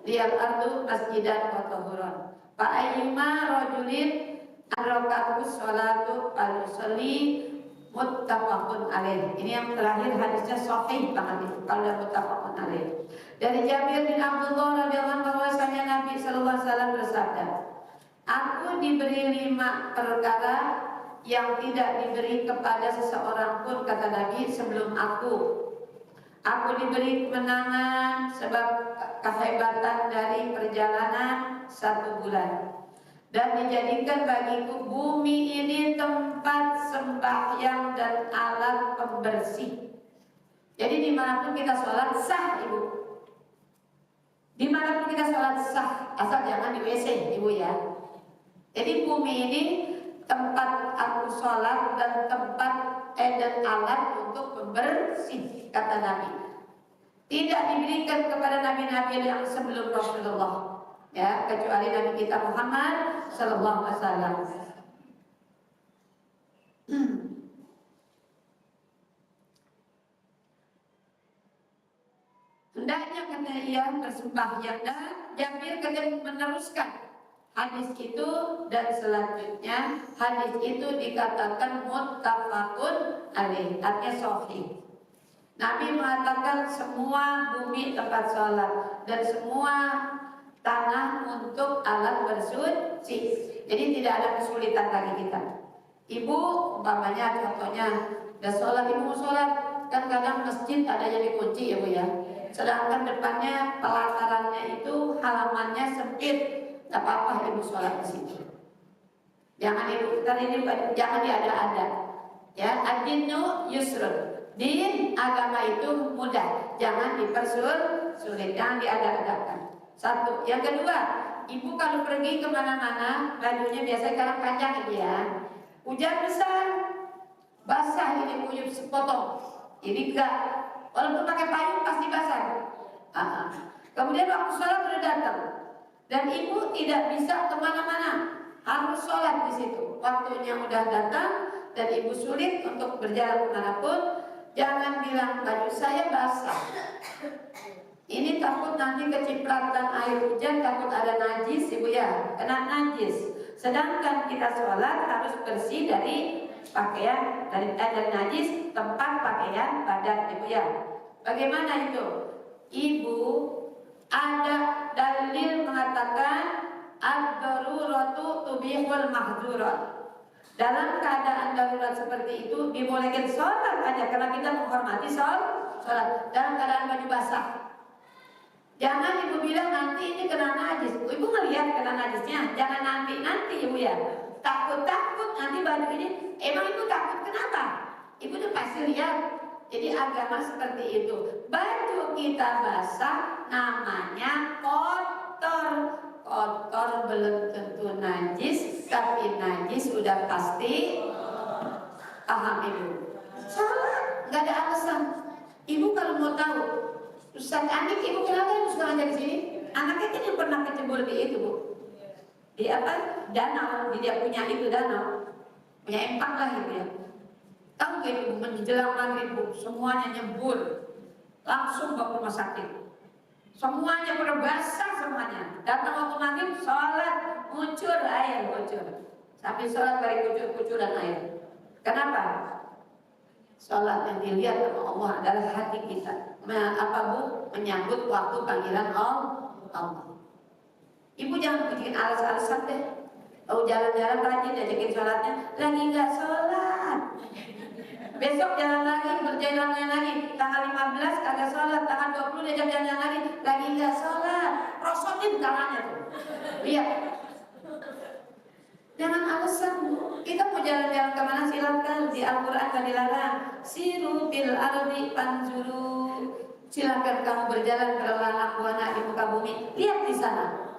liyal ardu masjidan wa tahuran. Fa ayyuma rajulin arrokatu sholatu al-sholli muttafaqun alaih. Ini yang terakhir hadisnya sahih banget itu kalau udah muttafaqun alaih. Dari Jabir bin Abdullah radhiyallahu anhu bahwasanya Nabi sallallahu alaihi wasallam bersabda, aku diberi 5 perkara yang tidak diberi kepada seseorang pun, kata Nabi, sebelum aku. Aku diberi kemenangan sebab kehebatan dari perjalanan 1 bulan. Dan dijadikan bagiku bumi ini tempat sembahyang dan alat pembersih. Jadi dimanapun kita sholat sah Ibu. Dimanapun kita sholat sah, asal jangan di WC Ibu ya. Jadi bumi ini tempat aku sholat dan tempat dan alat untuk pembersih, kata Nabi. Tidak diberikan kepada nabi-nabi yang sebelum Rasulullah. ya, kecuali Nabi kita Muhammad sallallahu alaihi wasallam. Hendaknya kata ia bersembahyang, dan Jabir kemudian meneruskan hadis itu, dan selanjutnya hadis itu dikatakan muttafaqun alaih, artinya sahih. Nabi mengatakan semua bumi tempat sholat dan semua tanah untuk alat bersuci. Jadi tidak ada kesulitan lagi kita. Ibu umpamanya contohnya udah sholat, ibu mau sholat, kan kadang masjid ada yang dikunci ya Bu ya. Sedangkan depannya pelatarannya itu halamannya sempit, tak apa-apa ibu sholat di situ. Jangan ibu kan ini jangan diada-ada. Ya, ad-dinu yusrun. Din agama itu mudah, jangan dipersulit, jangan diada-adakan. Satu. Yang kedua, ibu kalau pergi kemana-mana, bajunya biasanya kadang panjang gitu ya. Hujan besar, basah ini kuyup sepotong. Ini enggak, walaupun pakai payung pasti basah. Kemudian waktu sholat sudah datang, dan ibu tidak bisa kemana-mana, harus sholat di situ. Waktunya udah datang dan ibu sulit untuk berjalan kemanapun. Jangan bilang baju saya basah. Ini takut nanti kecipratan air hujan, takut ada najis ibu ya, kena najis. Sedangkan kita sholat harus bersih dari pakaian, dari najis tempat pakaian badan ibu ya. Bagaimana itu? Ibu ada dalil mengatakan ad-daruratu tubihul mahdurat. Dalam keadaan darurat seperti itu dibolehkan sholat aja, karena kita menghormati sholat dalam keadaan baju basah. Jangan ibu bilang nanti ini kena najis. Ibu ngelihat kena najisnya, jangan nanti ibu ya. Takut nanti baju ini. Emang ibu takut kenapa? Ibu tuh pasti lihat. Jadi agama seperti itu. Baju kita basah namanya kotor. Kotor belum tentu najis, tapi najis sudah pasti. Paham ibu? Salah, nggak ada alasan. Ibu kalau mau tahu, Ustaz Anik, ibu kenapa ibu suka ngajak di sini? Anaknya kan yang pernah kecebur di itu Bu, di apa? Danau, dia punya itu danau, punya empang lah gitu ya. Tahu nggak ibu, menjelang maghrib Bu, semuanya nyebur, langsung bawa ke rumah sakit. Semuanya pada basah semuanya. Datang waktu maghrib, sholat, ngucur air, sampai sholat balik kucuran air. Kenapa? Sholat yang dilihat sama Allah adalah hati kita. Apa Bu? Menyambut waktu panggilan Allah. Ibu jangan bikin alasan deh. Oh jalan-jalan rajin ajakin sholatnya, lagi nggak sholat. Besok jalan lagi, berjalan lagi. Tanggal 15 kagak sholat, tanggal 20 diajak jalan lagi nggak sholat. Rosotin tangannya tuh. Lihat. Jangan alasan Bu. Kita mau jalan-jalan kemana silakan. Di Al-Quran kan dilarang. Siru bil ardi panjuru. Silakan kamu berjalan ke anak buana di muka bumi. Lihat di sana.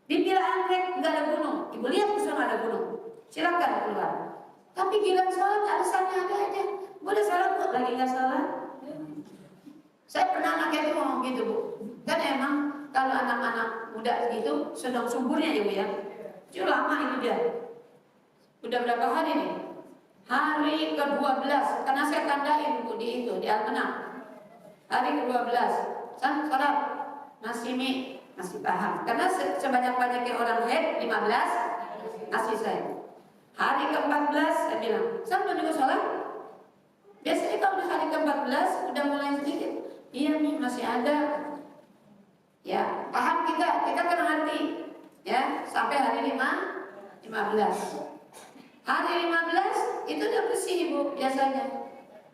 Di Bila Anggrek nggak ada gunung. Ibu lihat di sana ada gunung. Silakan keluar. Tapi gila sholat alasannya ada aja. Boleh sholat Bu, lagi nggak sholat. Saya pernah anaknya itu ngomong gitu Bu. Kan emang kalau anak-anak muda gitu sedang suburnya ya Bu ya. Itu lama itu dia. Udah berapa hari nih? Hari ke-12. Karena saya tandain Bu di itu, di Al-Menang. Hari ke-12. Kan sholat masih paham. Karena sebanyak-banyaknya orang haid 15 masih saya. Hari ke-14 saya bilang, saya belum juga sholat. Biasanya kalau di hari ke-14 udah mulai sedikit. Iya nih masih ada. Ya, paham kita kena hati. Ya, sampai hari 15. Hari 15 itu udah bersih Ibu biasanya.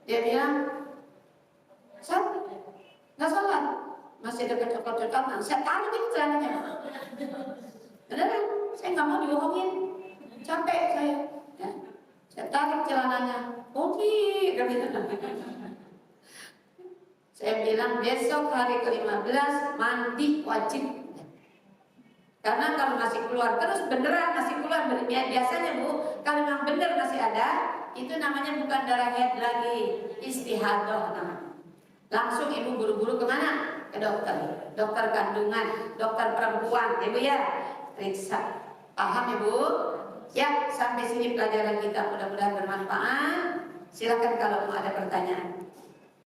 Dia bilang, saya nggak sholat, masih ada kecoklat-coklatan. Saya taruh di celananya. Beneran, saya nggak mau dibohongin. Capek saya, ya. Saya tarik celananya, saya bilang besok hari ke-15 mandi wajib. Karena kalau masih keluar terus beneran masih keluar, biasanya Bu, kalau memang bener masih ada, itu namanya bukan darah haid lagi, istihadah namanya. langsung ibu buru-buru kemana? Ke dokter, dokter kandungan, dokter perempuan, ibu ya, periksa. Paham ibu? Ya, sampai sini pelajaran kita, mudah-mudahan bermanfaat. Silakan kalau mau ada pertanyaan.